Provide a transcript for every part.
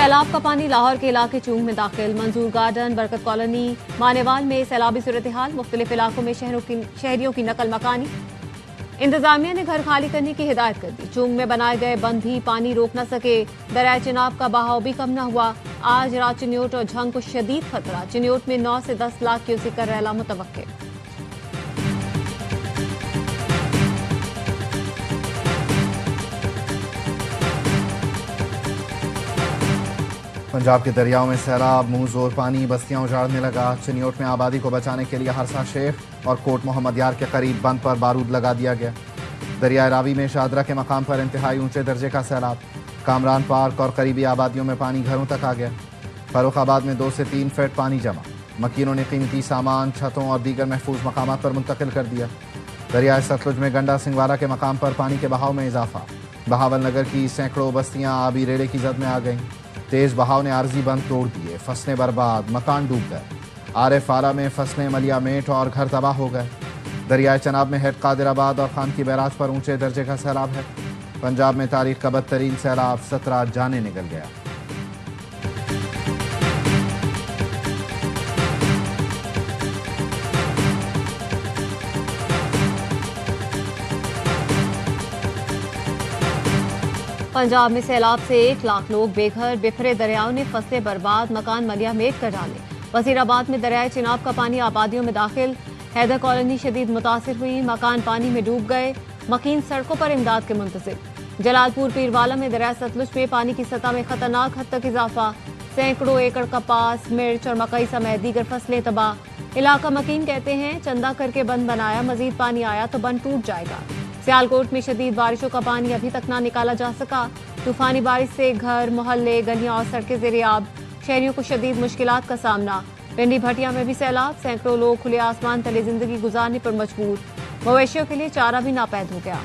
سیلاب کا پانی لاہور کے علاقے چونگ میں داخل، منظور گارڈن، برکت کالونی، مانیوال میں سیلابی صورتحال، مختلف علاقوں میں شہریوں کی نقل مکانی۔ انتظامیہ نے گھر خالی کرنے کی ہدایت کر دی۔ چونگ میں بنائے گئے بند بھی پانی روک نہ سکے، دریائے چناب کا بہاؤ بھی کم نہ ہوا۔ آج رات چنیوٹ اور جھنگ کو شدید خطرہ، چنیوٹ میں 9 سے 10 لاکھ کیوسیک کا ریلا متوقع۔ پنجاب کے دریاؤں میں سیلاب، منہ زور پانی، بستیاں اجاڑنے لگا۔ چنیوٹ میں آبادی کو بچانے کے لیے ہرسا شیخ اور کوٹ محمد یار کے قریب بند پر بارود لگا دیا گیا۔ دریائے راوی میں شادرہ کے مقام پر انتہائی اونچے درجے کا سیلاب، کامران پارک اور قریبی آبادیوں میں پانی گھروں تک آ گیا۔ فروخ آباد میں 2 سے 3 فٹ پانی جمع، مکینوں نے قیمتی سامان چھتوں اور دیگر محفوظ مقامات پر منتقل کر دیا۔ دریائے ستلج میں گنڈا سنگھوارا کے مقام پر پانی کے بہاؤ میں اضافہ، بہاول نگر کی سینکڑوں بستیاں آبی ریڑے کی زد میں آ گئیں۔ تیز بہاؤ نے عارضی بند توڑ دیے، فصلیں برباد، مکان ڈوب گئے۔ عارف آرا میں فصلیں ملیا میٹ اور گھر تباہ ہو گئے۔ دریائے چناب میں ہیڈ قادر آباد اور خان کی بیراج پر اونچے درجے کا سیلاب ہے۔ پنجاب میں تاریخ کا بدترین سیلاب، 17 جانیں نکل گیا۔ پنجاب میں سیلاب سے 1 لاکھ لوگ بے گھر، بکھرے دریاؤں نے فصلیں برباد، مکان ملیا میٹ کر ڈالے۔ وزیر آباد میں دریائے چناب کا پانی آبادیوں میں داخل، حیدر کالونی شدید متاثر ہوئی، مکان پانی میں ڈوب گئے، مکین سڑکوں پر امداد کے منتظر۔ جلال پور پیروالا میں دریائے ستلج میں پانی کی سطح میں خطرناک حد تک اضافہ، سینکڑوں ایکڑ کپاس، مرچ اور مکئی سمیت دیگر فصلیں تباہ۔ علاقہ مکین کہتے ہیں چندہ کر کے بند بنایا، مزید پانی آیا تو بند ٹوٹ جائے گا۔ سیالکوٹ میں شدید بارشوں کا پانی ابھی تک نہ نکالا جا سکا، طوفانی بارش سے گھر، محلے، گلیاں اور سڑکیں زیر آب، شہریوں کو شدید مشکلات کا سامنا۔ پنڈی بھٹیا میں بھی سیلاب، سینکڑوں لوگ کھلے آسمان تلے زندگی گزارنے پر مجبور، مویشیوں کے لیے چارہ بھی ناپید ہو گیا۔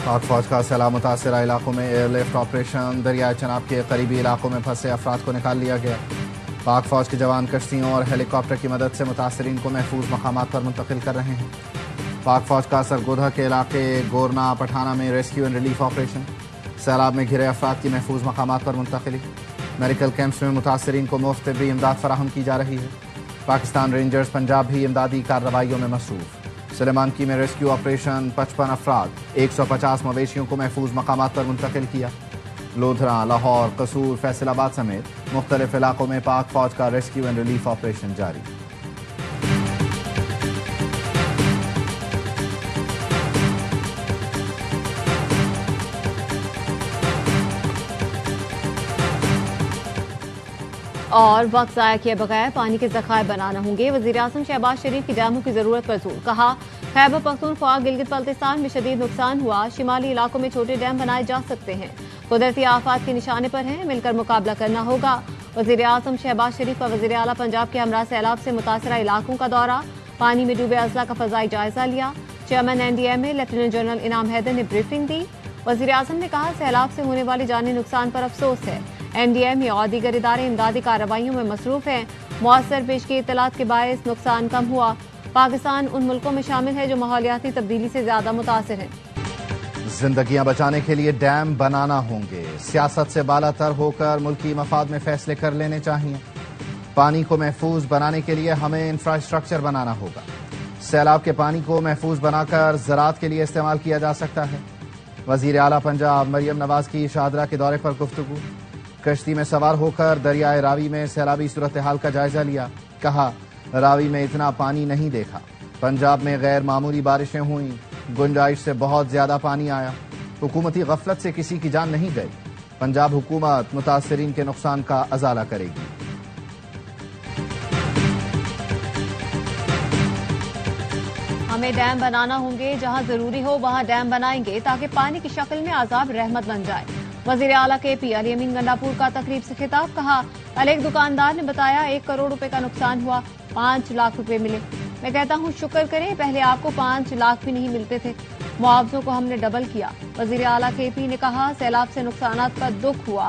پاک فوج کا سیلاب متاثرہ علاقوں میں ایئر لفٹ آپریشن، دریائے چناب کے قریبی علاقوں میں پھنسے افراد کو نکال لیا گیا۔ پاک فوج کے جوان کشتیوں اور ہیلی کاپٹر کی مدد سے متاثرین کو محفوظ مقامات پر منتقل کر رہے ہیں۔ پاک فوج کا سرگودھا کے علاقے گورنا پٹھانہ میں ریسکیو اینڈ ریلیف آپریشن، سیلاب میں گھرے افراد کی محفوظ مقامات پر منتقلی۔ میڈیکل کیمپس میں متاثرین کو مفت طبی امداد فراہم کی جا رہی ہے۔ پاکستان رینجرز پنجاب بھی امدادی کارروائیوں میں مصروف۔ سلیمان کی میں ریسکیو آپریشن، 55 افراد، 150 مویشیوں کو محفوظ مقامات پر منتقل کیا۔ لودھراں، لاہور، قصور، فیصل آباد سمیت مختلف علاقوں میں پاک فوج کا ریسکیو اینڈ ریلیف آپریشن جاری۔ اور وقت ضائع کیے بغیر پانی کے ذخائر بنانا ہوں گے، وزیراعظم شہباز شریف کی ڈیموں کی ضرورت پر زور۔ کہا خیبر پختونخوا، گلگت بلتستان میں شدید نقصان ہوا، شمالی علاقوں میں چھوٹے ڈیم بنائے جا سکتے ہیں، قدرتی آفات کے نشانے پر ہیں، مل کر مقابلہ کرنا ہوگا۔ وزیراعظم شہباز شریف کا وزیر اعلیٰ پنجاب کے ہمراہ سیلاب سے متاثرہ علاقوں کا دورہ، پانی میں ڈوبے اضلاع کا فضائی جائزہ لیا۔ چیئرمین NDMA لیفٹیننٹ جنرل انعام حیدر نے بریفنگ دی۔ وزیر اعظم نے کہا سیلاب سے ہونے والی جانی نقصان پر افسوس ہے، NDMA اور دیگر ادارے امدادی کارروائیوں میں مصروف ہیں، مؤثر پیشگی اطلاعات کے باعث نقصان کم ہوا۔ پاکستان ان ملکوں میں شامل ہے جو ماحولیاتی تبدیلی سے زیادہ متاثر ہیں۔ زندگیاں بچانے کے لیے ڈیم بنانا ہوں گے، سیاست سے بالا تر ہو کر ملکی مفاد میں فیصلے کر لینے چاہیے۔ پانی کو محفوظ بنانے کے لیے ہمیں انفراسٹرکچر بنانا ہوگا۔ سیلاب کے پانی کو محفوظ بنا کر زراعت کے لیے استعمال کیا جا سکتا ہے۔ وزیر اعلیٰ پنجاب مریم نواز کی شاہدرہ کے دورے پر گفتگو، کشتی میں سوار ہو کر دریائے راوی میں سیلابی صورتحال کا جائزہ لیا۔ کہا راوی میں اتنا پانی نہیں دیکھا، پنجاب میں غیر معمولی بارشیں ہوئیں، گنجائش سے بہت زیادہ پانی آیا، حکومتی غفلت سے کسی کی جان نہیں گئی، پنجاب حکومت متاثرین کے نقصان کا ازالہ کرے گی۔ ہمیں ڈیم بنانا ہوں گے، جہاں ضروری ہو وہاں ڈیم بنائیں گے تاکہ پانی کی شکل میں عذاب رحمت بن جائے۔ وزیر اعلیٰ KP علی امین گنڈاپور کا تقریب سے خطاب، کہا کل ایک دکاندار نے بتایا 1 کروڑ روپے کا نقصان ہوا، 5 لاکھ روپے ملے۔ میں کہتا ہوں شکر کریں، پہلے آپ کو 5 لاکھ بھی نہیں ملتے تھے، معاوضوں کو ہم نے ڈبل کیا۔ وزیر اعلیٰ KP نے کہا سیلاب سے نقصانات پر دکھ ہوا،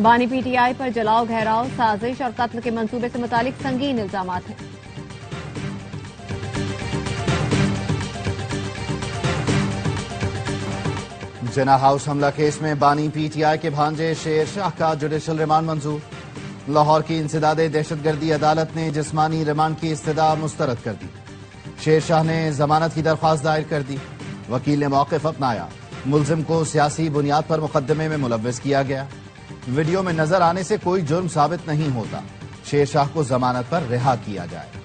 بانی پی ٹی آئی پر جلاؤ گھیراؤ سازش اور قتل کے منصوبے سے متعلق سنگین الزامات ہیں۔ جناح ہاؤس حملہ کیس میں بانی پی ٹی آئی کے بھانجے شیر شاہ کا جوڈیشل ریمانڈ منظور۔ لاہور کی انسداد دہشت گردی عدالت نے جسمانی ریمانڈ کی استدعا مسترد کر دی۔ شیر شاہ نے ضمانت کی درخواست دائر کر دی۔ وکیل نے موقف اپنایا، ملزم کو سیاسی بنیاد پر مقدمے میں ملوث کیا گیا۔ ویڈیو میں نظر آنے سے کوئی جرم ثابت نہیں ہوتا، شیر شاہ کو ضمانت پر رہا کیا جائے۔